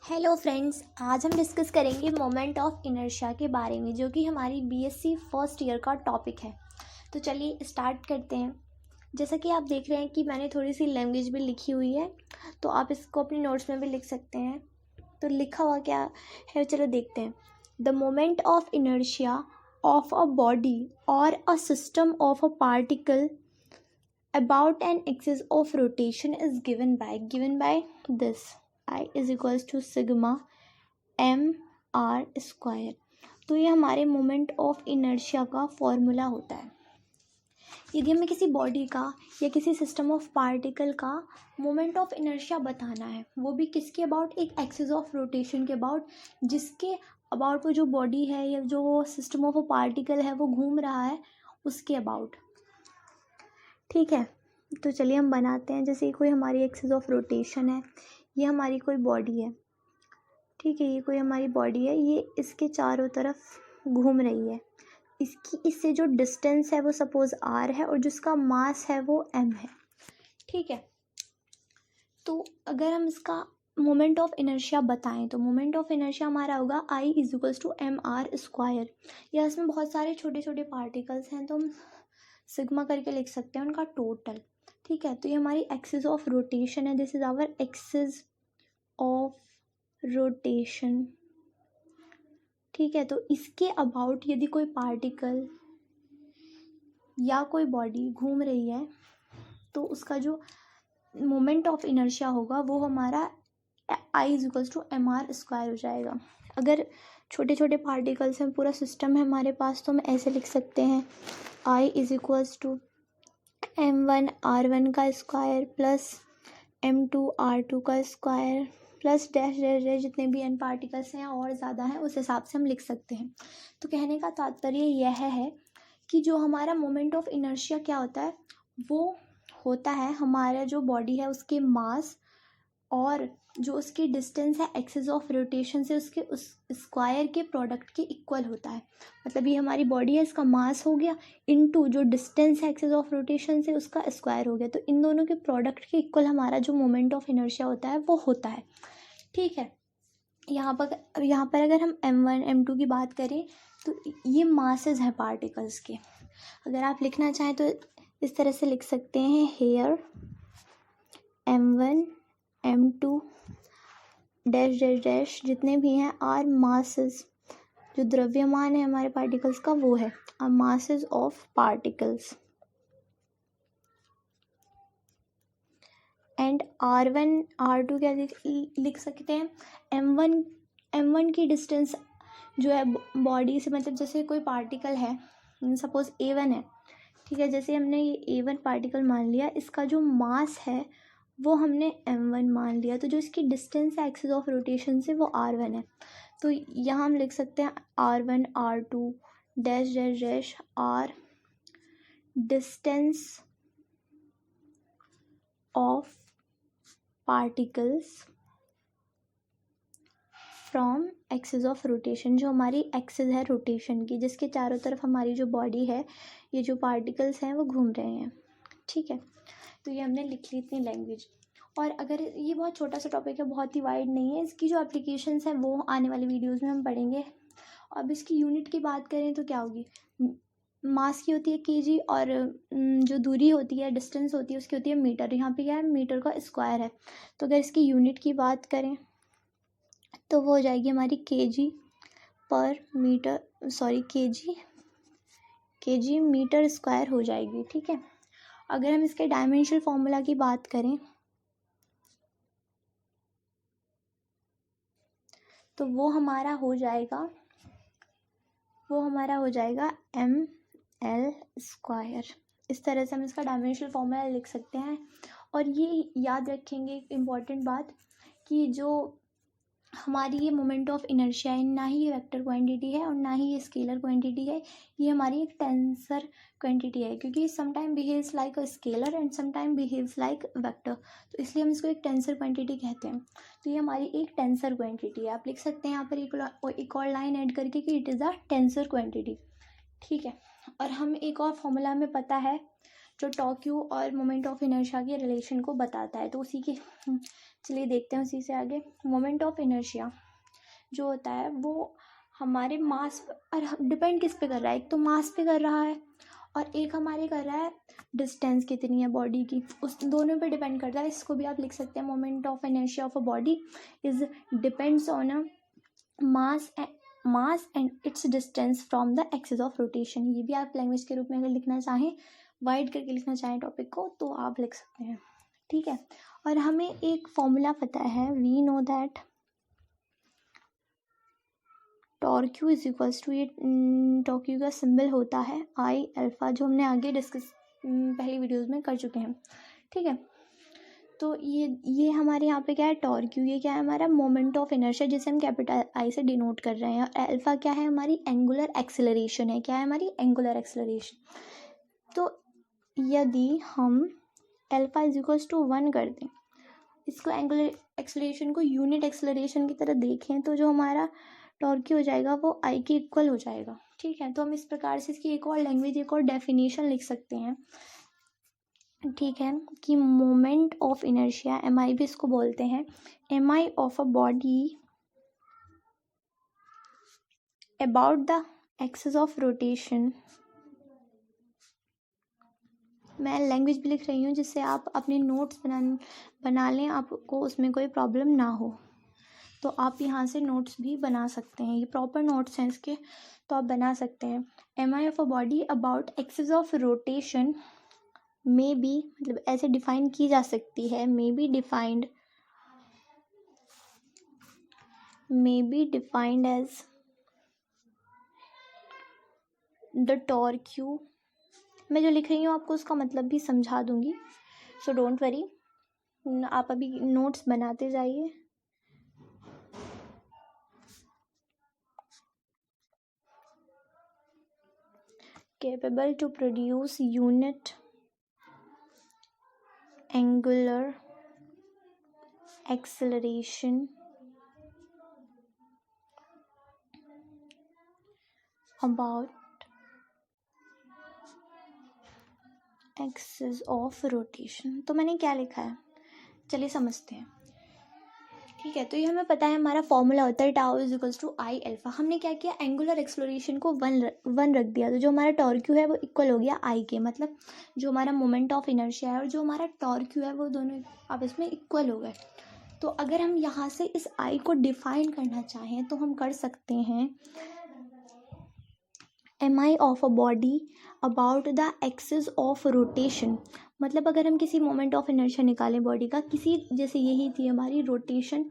Hello friends, आज हम discuss करेंगे मोमेंट ऑफ इनर्शिया के बारे में, जो कि हमारी बीएससी फर्स्ट ईयर का टॉपिक है। तो चलिए स्टार्ट करते हैं। जैसा कि आप देख रहे हैं कि मैंने थोड़ी सी लैंग्वेज भी लिखी हुई है, तो आप इसको अपने नोट्स में भी लिख सकते हैं। तो लिखा हुआ क्या है, चलो देखते हैं। The moment of inertia of a body or a system of a particle about an axis of rotation is given by this: I is equals to sigma m r square। तो ये हमारे मोमेंट ऑफ इनर्शिया का formula होता है। यदि हमें किसी body का या किसी सिस्टम ऑफ पार्टिकल का मोमेंट ऑफ इनर्शिया बताना है, वो भी किसके अबाउट, एक एक्सिस ऑफ रोटेशन के अबाउट, जिसके अबाउट वो जो बॉडी है या जो सिस्टम ऑफ अ पार्टिकल है वो घूम रहा है, उसके अबाउट। ठीक है, तो चलिए हम बनाते हैं। जैसे कोई हमारी एक्सिस ऑफ रोटेशन है, ये हमारी कोई बॉडी है। ठीक है, ये कोई हमारी बॉडी है, ये इसके चारों तरफ घूम रही है। इससे जो डिस्टेंस है वो सपोज r है और जिसका मास है वो m है। ठीक है, तो अगर हम इसका मोमेंट ऑफ इनर्शिया बताएं तो मोमेंट ऑफ इनर्शिया हमारा होगा I is equals to M R square. या इसमें बहुत सारे छोटे छोटे पार्टिकल्स हैं, तो हम सिग्मा करके लिख सकते हैं उनका टोटल। ठीक है, तो ये हमारी एक्सिस ऑफ रोटेशन है। This is our axis of rotation. ठीक है, तो इसके अबाउट यदि कोई पार्टिकल या कोई बॉडी घूम रही है तो उसका जो मोमेंट ऑफ इनर्शिया होगा वो हमारा I is equals to M R square हो जाएगा। अगर छोटे छोटे पार्टिकल्स हैं, पूरा सिस्टम है हमारे पास, तो हम ऐसे लिख सकते हैं आई is equals to m1 r1 का स्क्वायर प्लस m2 r2 का square plus dash dash dash, जितने भी n पार्टिकल्स हैं और ज़्यादा हैं उस हिसाब से हम लिख सकते हैं। तो कहने का तात्पर्य यह है कि जो हमारा मोमेंट ऑफ इनर्शिया क्या होता है, वो होता है हमारा जो बॉडी है उसके मास और जो उसकी डिस्टेंस है एक्सिस ऑफ रोटेशन से उसके उस स्क्वायर के प्रोडक्ट के इक्वल होता है। मतलब ये हमारी बॉडी है, इसका मास हो गया इनटू जो डिस्टेंस है एक्सिस ऑफ रोटेशन से उसका स्क्वायर हो गया, तो इन दोनों के प्रोडक्ट के इक्वल हमारा जो मोमेंट ऑफ इनर्शिया होता है वो होता है। ठीक है, यहाँ पर अगर हम m1 m2 की बात करें तो ये मासेस हैं पार्टिकल्स के। अगर आप लिखना चाहें तो इस तरह से लिख सकते हैं, hair m1 m2 dash dash dash, जितने भी हैं आर मासेस, जो द्रव्यमान है हमारे पार्टिकल्स का वो है masses of particles. And r1 r2 क्या लिख सकते हैं, m1 की डिस्टेंस जो है बॉडी से, मतलब जैसे कोई पार्टिकल है, सपोज a1 है। ठीक है, जैसे हमने ये a1 पार्टिकल मान लिया, इसका जो मास है वो हमने m1 मान लिया, तो जो इसकी डिस्टेंस है एक्सिस ऑफ रोटेशन से वो r1 है। तो यहाँ हम लिख सकते हैं r1 r2 dash dash dash r distance of particles from axis of rotation. जो हमारी एक्सिस है रोटेशन की, जिसके चारों तरफ हमारी जो बॉडी है, ये जो पार्टिकल्स हैं वो घूम रहे हैं। ठीक है, तो ये हमने लिख ली इतनी लैंग्वेज। और अगर ये बहुत छोटा सा टॉपिक है, बहुत ही वाइड नहीं है, इसकी जो एप्लीकेशंस हैं वो आने वाली वीडियोस में हम पढ़ेंगे। अब इसकी यूनिट की बात करें तो क्या होगी, मास की होती है केजी, और जो दूरी होती है, डिस्टेंस होती है, उसकी होती है मीटर। यहाँ पे क्या है, मीटर का स्क्वायर है। तो अगर इसकी यूनिट की बात करें तो वो हो जाएगी हमारी केजी पर metre, sorry kg metre square हो जाएगी। ठीक है, अगर हम इसके डायमेंशनल फॉर्मूला की बात करें तो वो हमारा हो जाएगा ml स्क्वायर। इस तरह से हम इसका डायमेंशनल फॉर्मूला लिख सकते हैं। और ये याद रखेंगे एक इम्पॉर्टेंट बात, कि जो हमारी ये मोमेंट ऑफ इनर्शिया है, ना ही ये वेक्टर क्वांटिटी है और ना ही ये स्केलर क्वांटिटी है, ये हमारी एक टेंसर क्वांटिटी है, क्योंकि some time behaves like a scalar and some time behaves like vector, तो इसलिए हम इसको एक टेंसर क्वांटिटी कहते हैं। तो ये हमारी एक टेंसर क्वांटिटी है। आप लिख सकते हैं यहाँ पर एक और लाइन ऐड करके कि it is a tensor quantity. ठीक है, और हम एक और फॉर्मूला हमें पता है जो टॉ क्यू और मोमेंट ऑफ इनर्शिया के रिलेशन को बताता है, तो उसी के चलिए देखते हैं उसी से आगे। मोमेंट ऑफ इनर्शिया जो होता है वो हमारे मास और डिपेंड किस पे कर रहा है, एक तो मास पे कर रहा है और एक हमारे कर रहा है डिस्टेंस कितनी है बॉडी की, उस दोनों पे डिपेंड करता है। इसको भी आप लिख सकते हैं moment of inertia of a body is depends on a mass and it's distance from the axis of rotation. ये भी आप लैंग्वेज के रूप में अगर लिखना चाहें, वाइड करके लिखना चाहें टॉपिक को, तो आप लिख सकते हैं, ठीक है। और हमें एक फॉर्मूला पता है, we know that torque is equals to, ये टॉर्क्यू का सिंबल होता है आई अल्फा, जो हमने आगे डिस्कस पहली वीडियोस में कर चुके हैं, ठीक है। तो ये हमारे यहाँ पे क्या है, टॉर्क्यू, ये क्या है हमारा मोमेंट ऑफ इनर्शिया, जिसे हम कैपिटल आई से डिनोट कर रहे हैं। और अल्फा क्या है, हमारी एंगुलर एक्सेलरेशन है, क्या है हमारी एंगुलर एक्सेलरेशन। तो यदि हम अल्फा इज इक्वल्स टू 1 कर दें, इसको एंगुलर एक्सेलरेशन को यूनिट एक्सेलरेशन की तरह देखें, तो जो हमारा टॉर्क्यू हो जाएगा वो आई के इक्वल हो जाएगा, ठीक है। तो हम इस प्रकार से इसकी एक और लैंग्वेज, एक और डेफिनेशन लिख सकते हैं, ठीक है, कि moment of inertia M I भी इसको बोलते हैं, M I of a body about the axis of rotation. मैं लैंग्वेज भी लिख रही हूँ जिससे आप अपने नोट्स बना लें, आपको उसमें कोई प्रॉब्लम ना हो, तो आप यहाँ से नोट्स भी बना सकते हैं, ये प्रॉपर नोट्स हैं इसके, तो आप बना सकते हैं। M I of a body about axis of rotation may be, मतलब ऐसे डिफाइन की जा सकती है, may be defined as the torque. मैं जो लिख रही हूँ आपको उसका मतलब भी समझा दूंगी, सो डोंट वरी, आप अभी नोट्स बनाते जाइए। Capable to produce unit angular acceleration about axis of rotation। तो मैंने क्या लिखा है, चलिए समझते हैं, ठीक है। तो ये हमें पता है, हमारा फॉर्मूला होता है tau is equals to I alpha. हमने क्या किया, एंगुलर एक्सेलरेशन को वन रख दिया, तो जो हमारा टॉर्क्यू है वो इक्वल हो गया आई के, मतलब जो हमारा मोमेंट ऑफ इनर्शिया है और जो हमारा टॉर्क्यू है वो दोनों आपस में इक्वल हो गए। तो अगर हम यहाँ से इस आई को डिफाइन करना चाहें तो हम कर सकते हैं, M I of a body about the axis of rotation. मतलब अगर हम किसी मोमेंट ऑफ इनर्शिया निकालें बॉडी का, किसी, जैसे यही थी हमारी रोटेशन,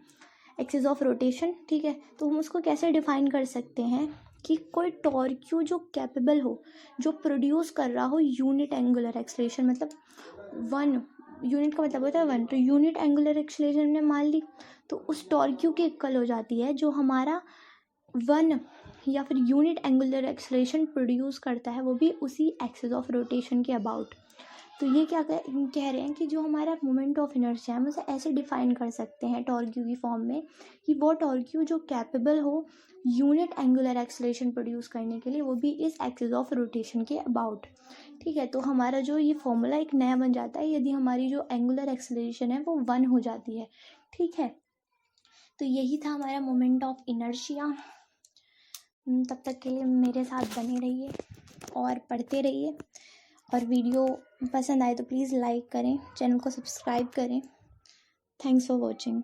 एक्सिस ऑफ रोटेशन, ठीक है, तो हम उसको कैसे डिफाइन कर सकते हैं कि कोई टॉर्क्यू जो कैपेबल हो, जो प्रोड्यूस कर रहा हो यूनिट एंगुलर एक्सेलरेशन, मतलब 1 यूनिट का मतलब होता है 1, तो यूनिट एंगुलर एक्सेलरेशन हमने मान ली, तो उस टॉर्क्यू की इक्वल हो जाती है जो हमारा 1 या फिर यूनिट एंगुलर एक्सेलरेशन प्रोड्यूस करता है, वो भी उसी एक्सिस ऑफ रोटेशन के अबाउट। तो ये क्या कह रहे हैं कि जो हमारा मोमेंट ऑफ इनर्शिया है हम उसे ऐसे डिफाइन कर सकते हैं टॉर्क्यू की फॉर्म में, कि वो टॉर्क्यू जो कैपेबल हो यूनिट एंगुलर एक्सेलरेशन प्रोड्यूस करने के लिए, वो भी इस एक्सिस ऑफ रोटेशन के अबाउट, ठीक है। तो हमारा जो ये फॉर्मूला एक नया बन जाता है यदि हमारी जो एंगुलर एक्सेलरेशन है वो 1 हो जाती है, ठीक है। तो यही था हमारा मोमेंट ऑफ इनर्शिया। तब तक के लिए मेरे साथ बने रहिए और पढ़ते रहिए, और वीडियो पसंद आए तो प्लीज़ लाइक करें, चैनल को सब्सक्राइब करें। Thanks for watching.